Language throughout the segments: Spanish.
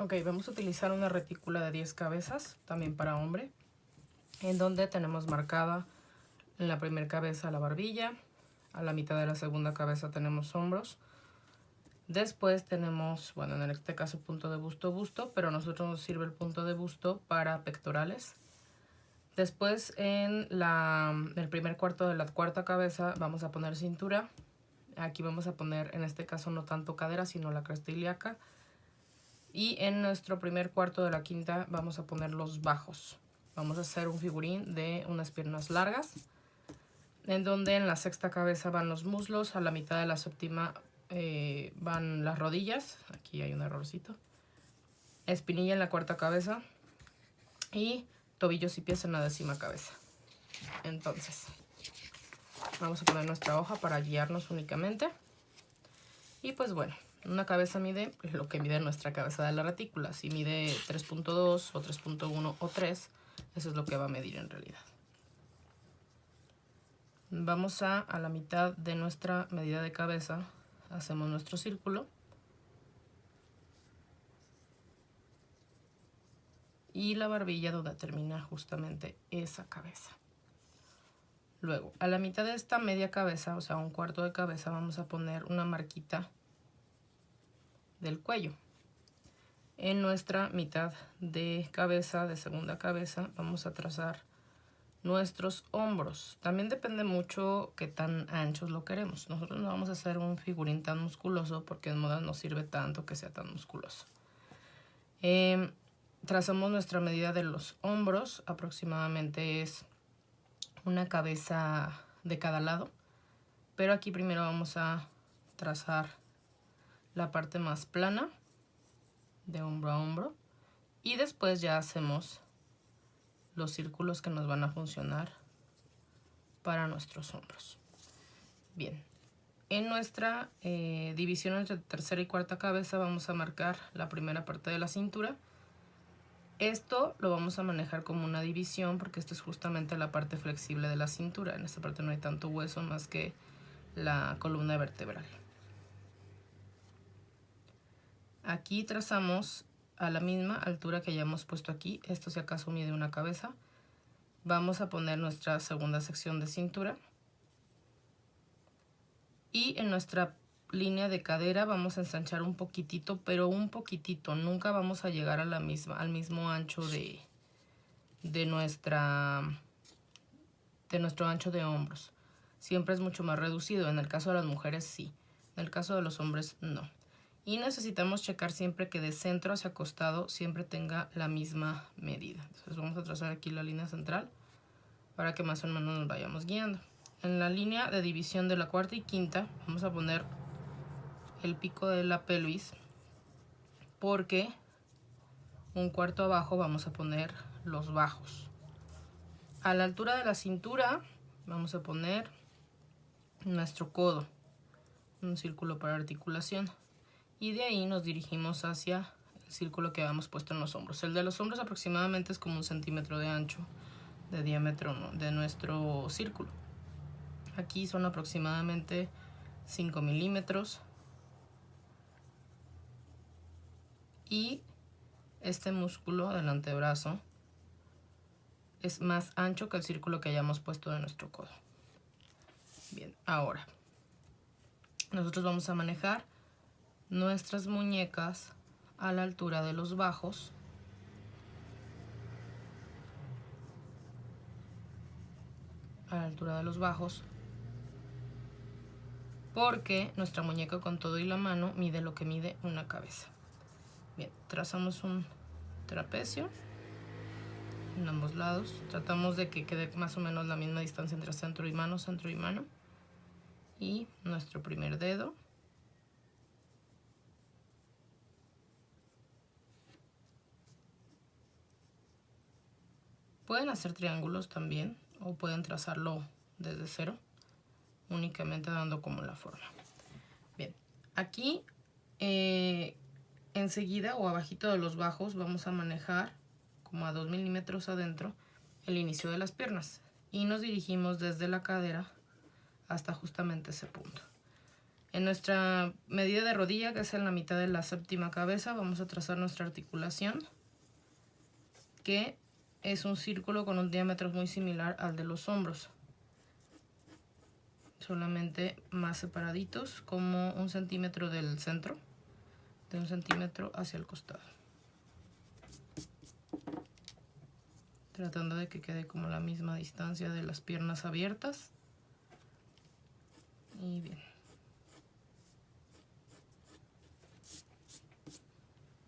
Ok, vamos a utilizar una retícula de 10 cabezas, también para hombre, en donde tenemos marcada en la primera cabeza la barbilla, a la mitad de la segunda cabeza tenemos hombros, después tenemos, bueno, en este caso punto de busto, pero a nosotros nos sirve el punto de busto para pectorales. Después en el primer cuarto de la cuarta cabeza vamos a poner cintura. Aquí vamos a poner, en este caso, no tanto cadera, sino la cresta ilíaca. Y en nuestro primer cuarto de la quinta vamos a poner los bajos. Vamos a hacer un figurín de unas piernas largas, en donde en la sexta cabeza van los muslos, a la mitad de la séptima van las rodillas. Aquí hay un errorcito. Espinilla en la cuarta cabeza y tobillos y pies en la décima cabeza. Entonces, vamos a poner nuestra hoja para guiarnos únicamente. Y pues bueno, una cabeza mide lo que mide nuestra cabeza de la retícula. Si mide 3.2 o 3.1 o 3, eso es lo que va a medir en realidad. Vamos a la mitad de nuestra medida de cabeza, hacemos nuestro círculo. Y la barbilla donde termina justamente esa cabeza. Luego, a la mitad de esta media cabeza, o sea, un cuarto de cabeza, vamos a poner una marquita del cuello. En nuestra mitad de cabeza, de segunda cabeza, vamos a trazar nuestros hombros. También depende mucho qué tan anchos lo queremos. Nosotros no vamos a hacer un figurín tan musculoso porque en moda no sirve tanto que sea tan musculoso. Trazamos nuestra medida de los hombros, aproximadamente es una cabeza de cada lado, pero aquí primero vamos a trazar la parte más plana de hombro a hombro y después ya hacemos los círculos que nos van a funcionar para nuestros hombros. Bien, en nuestra división entre tercera y cuarta cabeza vamos a marcar la primera parte de la cintura. Esto lo vamos a manejar como una división porque esto es justamente la parte flexible de la cintura. En esta parte no hay tanto hueso más que la columna vertebral. Aquí trazamos a la misma altura que ya hemos puesto aquí. Esto si acaso mide una cabeza. Vamos a poner nuestra segunda sección de cintura. Y en nuestra línea de cadera vamos a ensanchar un poquitito, pero un poquitito. Nunca vamos a llegar a al mismo ancho de nuestro ancho de hombros. Siempre es mucho más reducido. En el caso de las mujeres sí, en el caso de los hombres no. Y necesitamos checar siempre que de centro hacia costado siempre tenga la misma medida. Entonces vamos a trazar aquí la línea central para que más o menos nos vayamos guiando. En la línea de división de la cuarta y quinta vamos a poner el pico de la pelvis, porque un cuarto abajo vamos a poner los bajos. A la altura de la cintura vamos a poner nuestro codo, un círculo para articulación, y de ahí nos dirigimos hacia el círculo que habíamos puesto en los hombros. El de los hombros aproximadamente es como 1 centímetro de ancho de diámetro de nuestro círculo. Aquí son aproximadamente 5 milímetros. Y este músculo del antebrazo es más ancho que el círculo que hayamos puesto de nuestro codo. Bien, ahora nosotros vamos a manejar nuestras muñecas a la altura de los bajos. A la altura de los bajos, porque nuestra muñeca con todo y la mano mide lo que mide una cabeza. Bien, trazamos un trapecio en ambos lados. Tratamos de que quede más o menos la misma distancia entre centro y mano, y nuestro primer dedo. Pueden hacer triángulos también o pueden trazarlo desde cero, únicamente dando como la forma. Bien, aquí enseguida o abajito de los bajos vamos a manejar como a 2 milímetros adentro el inicio de las piernas y nos dirigimos desde la cadera hasta justamente ese punto. En nuestra medida de rodilla, que es en la mitad de la séptima cabeza, vamos a trazar nuestra articulación, que es un círculo con un diámetro muy similar al de los hombros, solamente más separaditos, como 1 centímetro del centro, de 1 centímetro hacia el costado, tratando de que quede como la misma distancia de las piernas abiertas. Y bien.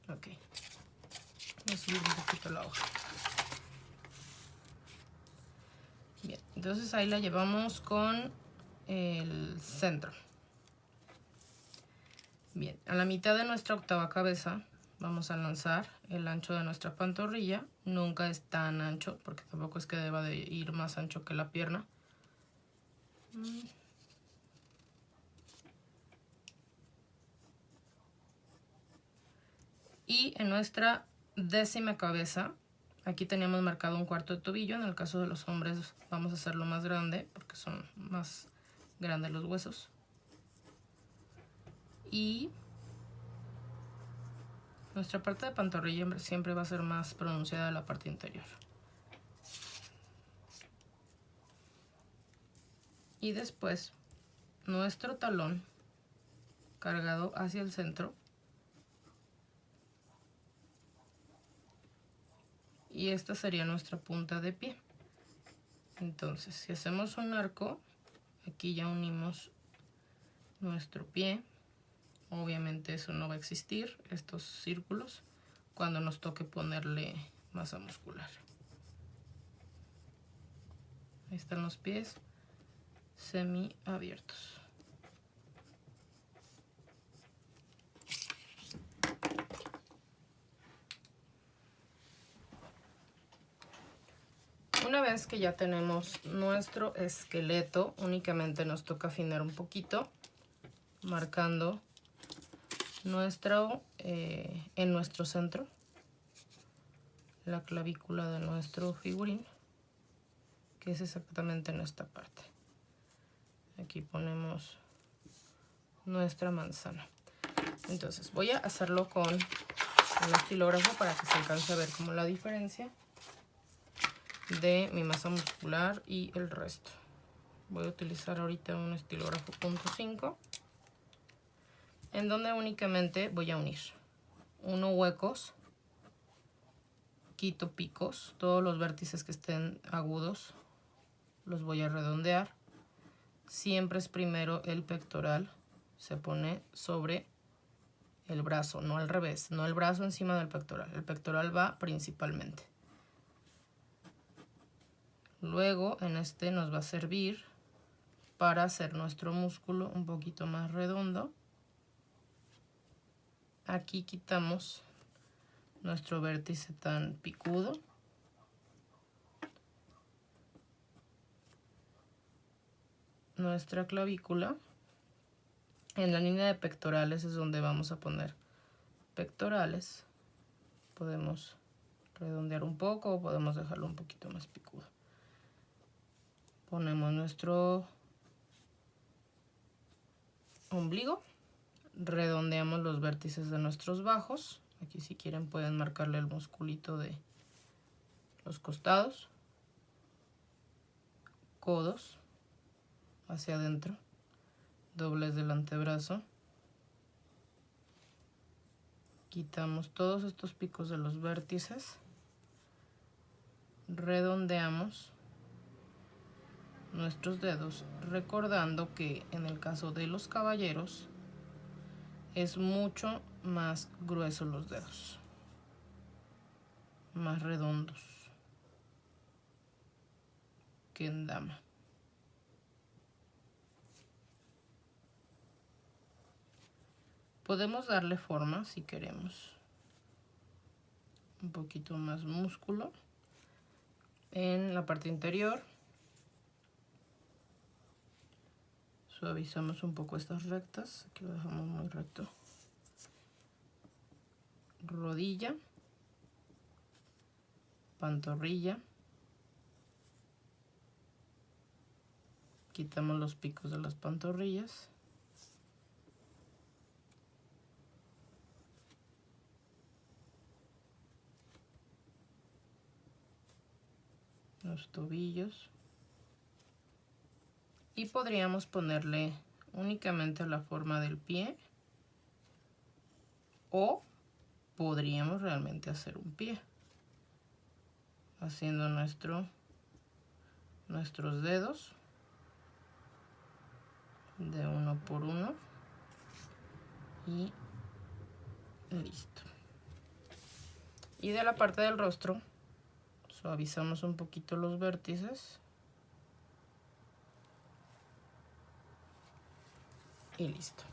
Ok. Voy a subir un poquito la hoja. Bien, entonces ahí la llevamos con el centro. Bien, a la mitad de nuestra octava cabeza vamos a lanzar el ancho de nuestra pantorrilla. Nunca es tan ancho, porque tampoco es que deba de ir más ancho que la pierna. Y en nuestra décima cabeza, aquí teníamos marcado 1/4 de tobillo. En el caso de los hombres vamos a hacerlo más grande, porque son más grandes los huesos. Y nuestra parte de pantorrilla siempre va a ser más pronunciada de la parte interior. Y después, nuestro talón cargado hacia el centro. Y esta sería nuestra punta de pie. Entonces, si hacemos un arco, aquí ya unimos nuestro pie. Obviamente eso no va a existir, estos círculos, cuando nos toque ponerle masa muscular. Ahí están los pies semi abiertos. Una vez que ya tenemos nuestro esqueleto, únicamente nos toca afinar un poquito, marcando en nuestro centro la clavícula de nuestro figurín, que es exactamente en esta parte. Aquí ponemos nuestra manzana. Entonces voy a hacerlo con el estilógrafo para que se alcance a ver como la diferencia de mi masa muscular y el resto. Voy a utilizar ahorita un estilógrafo .5, en donde únicamente voy a unir. Uno huecos, quito picos, todos los vértices que estén agudos los voy a redondear. Siempre es primero el pectoral, se pone sobre el brazo, no al revés, no el brazo encima del pectoral. El pectoral va principalmente. Luego en este nos va a servir para hacer nuestro músculo un poquito más redondo. Aquí quitamos nuestro vértice tan picudo. Nuestra clavícula. En la línea de pectorales es donde vamos a poner pectorales. Podemos redondear un poco o podemos dejarlo un poquito más picudo. Ponemos nuestro ombligo. Redondeamos los vértices de nuestros bajos. Aquí si quieren pueden marcarle el musculito de los costados. Codos hacia adentro. Doblez del antebrazo. Quitamos todos estos picos de los vértices. Redondeamos nuestros dedos, recordando que en el caso de los caballeros es mucho más grueso los dedos, más redondos que en dama. Podemos darle forma si queremos un poquito más músculo en la parte interior. Suavizamos un poco estas rectas, aquí lo dejamos muy recto. Rodilla, pantorrilla. Quitamos los picos de las pantorrillas. los tobillos. Y podríamos ponerle únicamente la forma del pie, o podríamos realmente hacer un pie haciendo nuestros dedos de uno por uno y listo. Y de la parte del rostro suavizamos un poquito los vértices y listo.